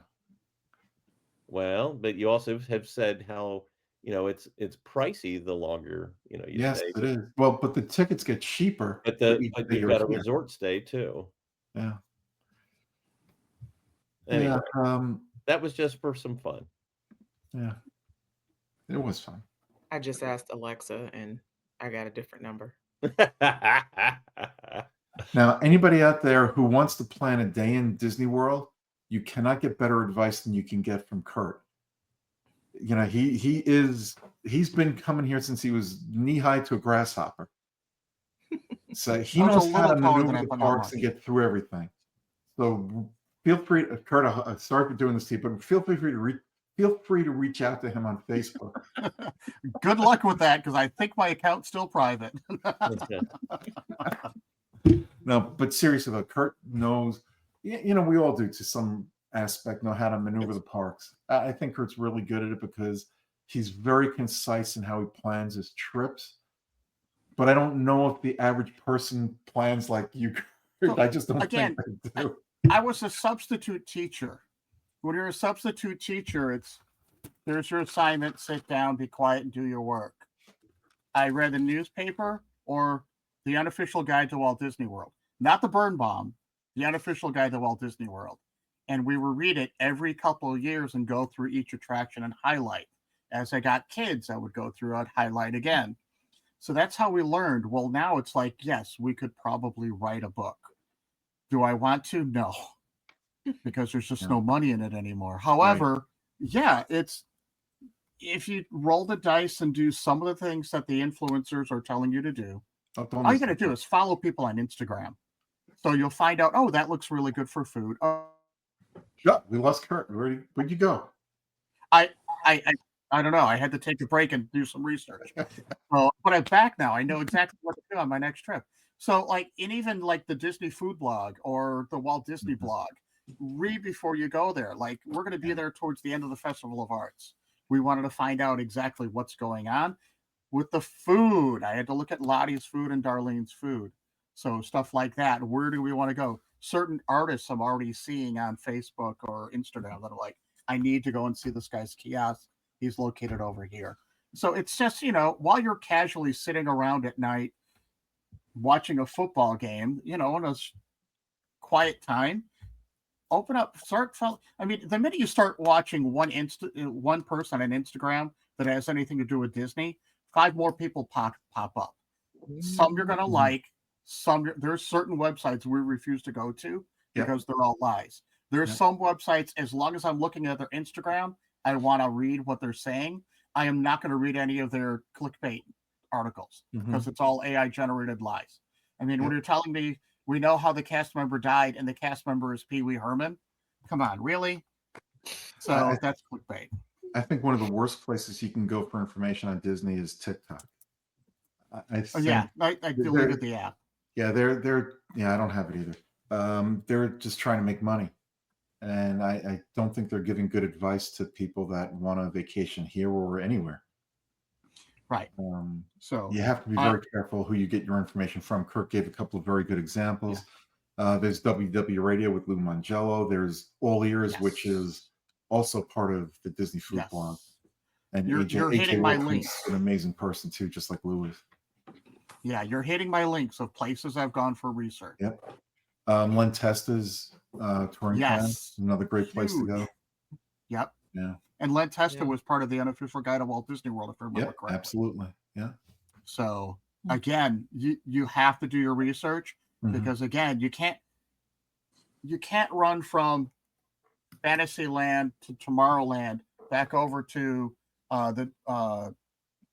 Well, but you also have said how, it's pricey the longer, you Yes, stay. it is. Well, but the tickets get cheaper. But for each day you've you're got a here. resort stay too. Yeah. Anyway, Yeah. that was just for some fun. Yeah. It was fun. I just asked Alexa and I got a different number. Now, anybody out there who wants to plan a day in Disney World, you cannot get better advice than you can get from Kurt. He's been coming here since he was knee high to a grasshopper. So he I was a knows how to little taller than maneuver I, the but not parks and much. get through everything. So feel free, Kurt. Sorry for doing this to you, but feel free to reach out to him on Facebook. Good luck with that because I think my account's still private. No, but seriously though, Kurt knows. We all do to some aspect know how to maneuver the parks. I think Kurt's really good at it because he's very concise in how he plans his trips. But I don't know if the average person plans like you. Kurt. I just don't think they do. I was a substitute teacher. When you're a substitute teacher, there's your assignment, sit down, be quiet, and do your work. I read the newspaper or the unofficial guide to Walt Disney World, not the Birnbaum, the unofficial guide to Walt Disney World. And we would read it every couple of years and go through each attraction and highlight. As I got kids, I would go through and highlight again. So that's how we learned. Well, now it's like, yes, we could probably write a book. Do I want to? No, because there's just no money in it anymore. However, yeah, if you roll the dice and do some of the things that the influencers are telling you to do, all you got to do is follow people on Instagram. So you'll find out, oh, that looks really good for food. Yeah, we lost Kurt. Where'd you go? I don't know. I had to take a break and do some research. But I'm back now. I know exactly what to do on my next trip. So and even like the Disney food blog or the Walt Disney blog, read before you go there. Like we're going to be there towards the end of the Festival of Arts. We wanted to find out exactly what's going on with the food. I had to look at Lottie's food and Darlene's food. So stuff like that. Where do we want to go? Certain artists I'm already seeing on Facebook or Instagram that are like, I need to go and see this guy's kiosk. He's located over here. So it's just, while you're casually sitting around at night watching a football game, in a quiet time, open up, the minute you start watching one person on Instagram that has anything to do with Disney, 5 more people pop up. Some you're going to like, there's certain websites we refuse to go to because they're all lies. There's some websites, as long as I'm looking at their Instagram, I want to read what they're saying. I am not going to read any of their clickbait articles because it's all AI generated lies. I mean, when you're telling me we know how the cast member died and the cast member is Pee Wee Herman, come on, really? So that's clickbait. I think one of the worst places you can go for information on Disney is TikTok. I deleted the app. Yeah, I don't have it either. They're just trying to make money. And I don't think they're giving good advice to people that want a vacation here or anywhere. Right. So You have to be very careful who you get your information from. Kirk gave a couple of very good examples. There's WDW Radio with Lou Mangello. There's All Ears, which is also part of the Disney Food Blog. And you're hitting my links. An amazing person too, just like Louis. Yeah, you're hitting my links of places I've gone for research. Yep. Len Testa's touring camp, another great place to go. Yep. Yeah. And Len Testa was part of the unofficial guide of Walt Disney World, if I remember correctly. Absolutely. Yeah. So again, you have to do your research because again, you can't run from Fantasyland to Tomorrowland back over to the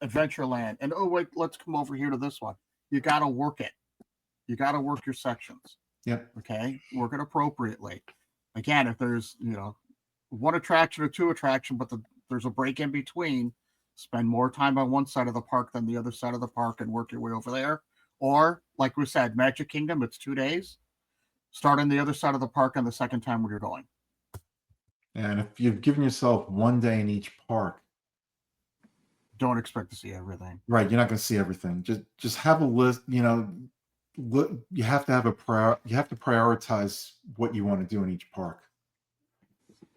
Adventureland and wait, let's come over here to this one. You got to work it. You got to work your sections. Yep. Okay. Work it appropriately. Again, if there's one attraction or two attraction, but there's a break in between, spend more time on one side of the park than the other side of the park and work your way over there. Or like we said, Magic Kingdom, it's 2 days. Start on the other side of the park on the second time when you're going. And if you've given yourself 1 day in each park, don't expect to see everything. Right, you're not going to see everything. Just have a list. You have to have you have to prioritize what you want to do in each park.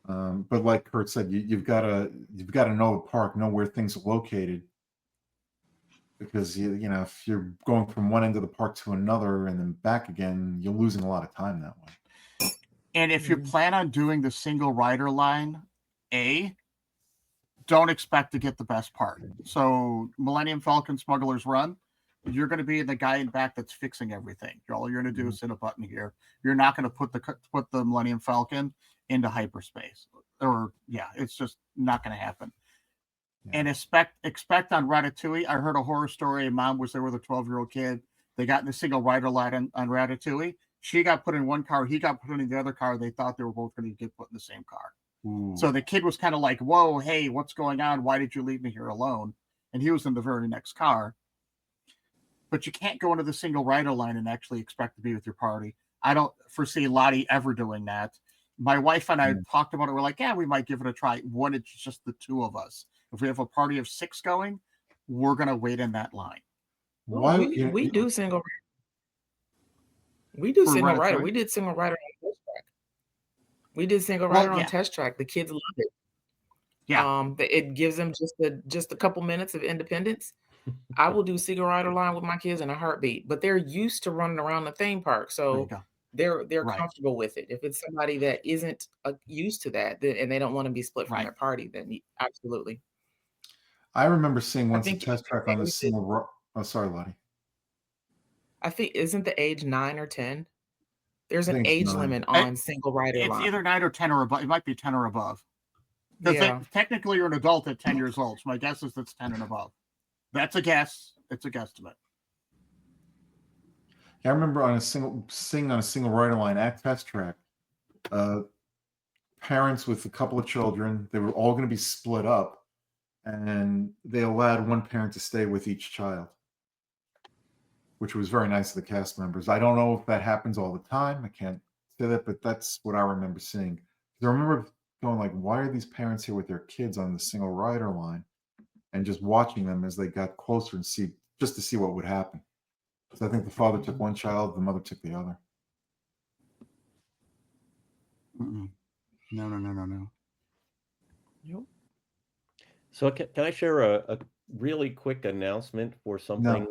But like Kurt said, you've got to know the park, know where things are located, because if you're going from one end of the park to another and then back again, you're losing a lot of time that way. And if you plan on doing the single rider line, don't expect to get the best part. So Millennium Falcon Smuggler's Run, you're going to be the guy in back that's fixing everything. All you're going to do is hit a button here. You're not going to put the Millennium Falcon into hyperspace, it's just not going to happen. Yeah. And expect on Ratatouille. I heard a horror story. A mom was there with a 12-year-old kid. They got in the single rider line on Ratatouille. She got put in one car. He got put in the other car. They thought they were both going to get put in the same car. Ooh. So the kid was kind of like, whoa, hey, what's going on? Why did you leave me here alone? And he was in the very next car. But you can't go into the single rider line and actually expect to be with your party. I don't foresee Lottie ever doing that. My wife and I talked about it. We're like, yeah, we might give it a try when it's just the two of us. If we have a party of 6 going, we're going to wait in that line. Why? We do single rider. We do single rider. We did single rider on Test Track. We did single rider on Test Track. The kids love it. Yeah. It gives them just a couple minutes of independence. I will do single rider line with my kids in a heartbeat, but they're used to running around the theme park, so they're comfortable with it. If it's somebody that isn't used to that, and they don't want to be split from their party, then absolutely. I remember seeing once a Test Track on the single. Oh, sorry, Lottie. I think isn't the age 9 or 10? There's an age limit on single rider line. It's either 9 or 10 or above. It might be 10 or above. Because technically you're an adult at 10 years old. So my guess is that's 10 and above. That's a guess. It's a guesstimate. I remember on a single rider line at Test Track, parents with a couple of children, they were all going to be split up, and they allowed one parent to stay with each child, which was very nice of the cast members. I don't know if that happens all the time. I can't say that, but that's what I remember seeing. I remember going like, why are these parents here with their kids on the single rider line? And just watching them as they got closer and to see what would happen. So I think the father took one child, the mother took the other. No. Yep. So can I share a really quick announcement for something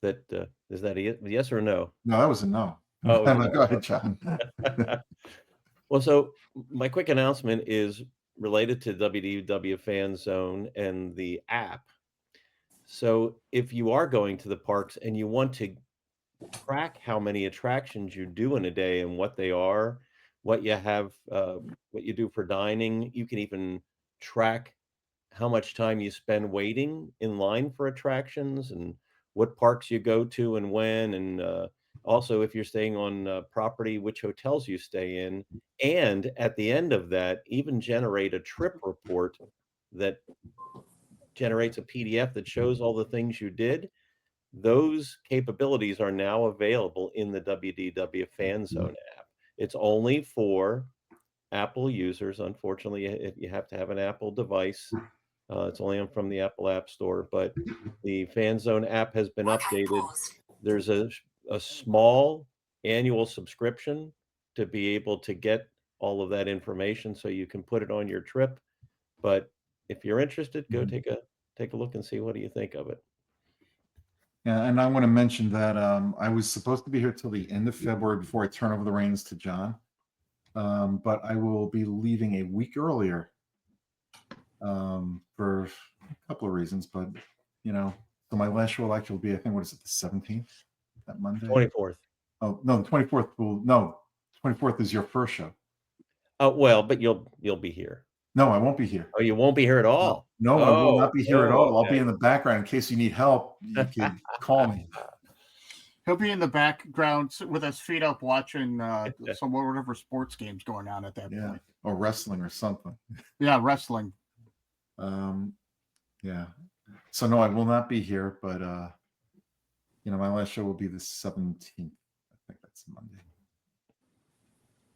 that is that a yes or no? No, that was a no. Oh, go ahead, John. Well, so my quick announcement is related to WDW Fan Zone and the app. So if you are going to the parks and you want to track how many attractions you do in a day and what they are, what you have, what you do for dining, you can even track how much time you spend waiting in line for attractions and what parks you go to and when, and also if you're staying on property, which hotels you stay in, and at the end of that, even generate a trip report that generates a PDF that shows all the things you did. Those capabilities are now available in the WDW Fan Zone app. It's only for Apple users. Unfortunately, you have to have an Apple device It's only from the Apple App Store, but the Fan Zone app has been updated. There's a small annual subscription to be able to get all of that information so you can put it on your trip. But if you're interested, go Mhm. take a look and see what do you think of it. Yeah, and I want to mention that I was supposed to be here till the end of February before I turn over the reins to John. But I will be leaving a week earlier for a couple of reasons. But, so my last show will actually be, I think, what is it, the 17th? That Monday? 24th. Oh, no, the 24th no, 24th is your first show. Oh, well, but you'll be here. No, I won't be here. Oh, you won't be here at all. No, I will not be here at Oh, all. I'll be okay. in the background in case you need help. You could call me. He'll be in the background with his feet up watching some whatever sports games going on at that Yeah, point. or wrestling or something. Yeah, wrestling. Yeah. So no, I will not be here, but my last show will be the 17th. I think that's Monday.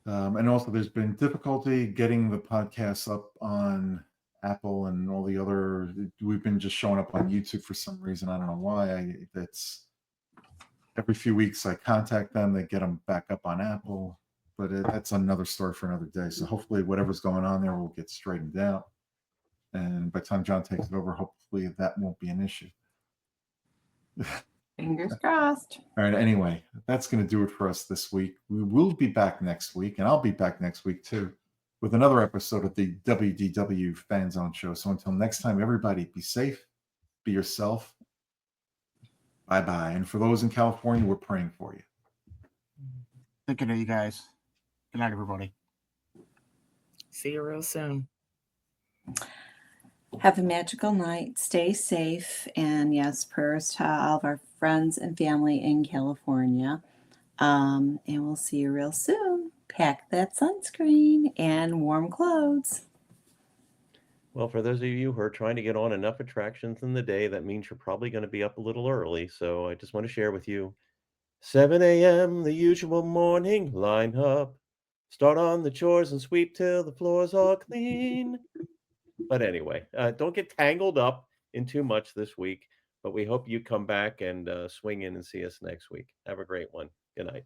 And also there's been difficulty getting the podcasts up on Apple and all the other. We've been just showing up on YouTube for some reason. I don't know why. That's every few weeks I contact them, they get them back up on Apple, but that's another story for another day. So hopefully whatever's going on there will get straightened out. And by the time John takes it over, hopefully that won't be an issue. Fingers crossed. All right. Anyway, that's going to do it for us this week. We will be back next week, and I'll be back next week too with another episode of the WDW Fan Zone Show. So until next time, everybody be safe, be yourself. Bye-bye. And for those in California, we're praying for you. Thinking of you guys. Good night, everybody. See you real soon. Have a magical night. Stay safe. And yes, prayers to all of our friends and family in California. And we'll see you real soon. Pack that sunscreen and warm clothes. Well, for those of you who are trying to get on enough attractions in the day, that means you're probably going to be up a little early. So I just want to share with you 7 a.m., the usual morning line up. Start on the chores and sweep till the floors are clean. But anyway, don't get tangled up in too much this week. But we hope you come back and swing in and see us next week. Have a great one. Good night.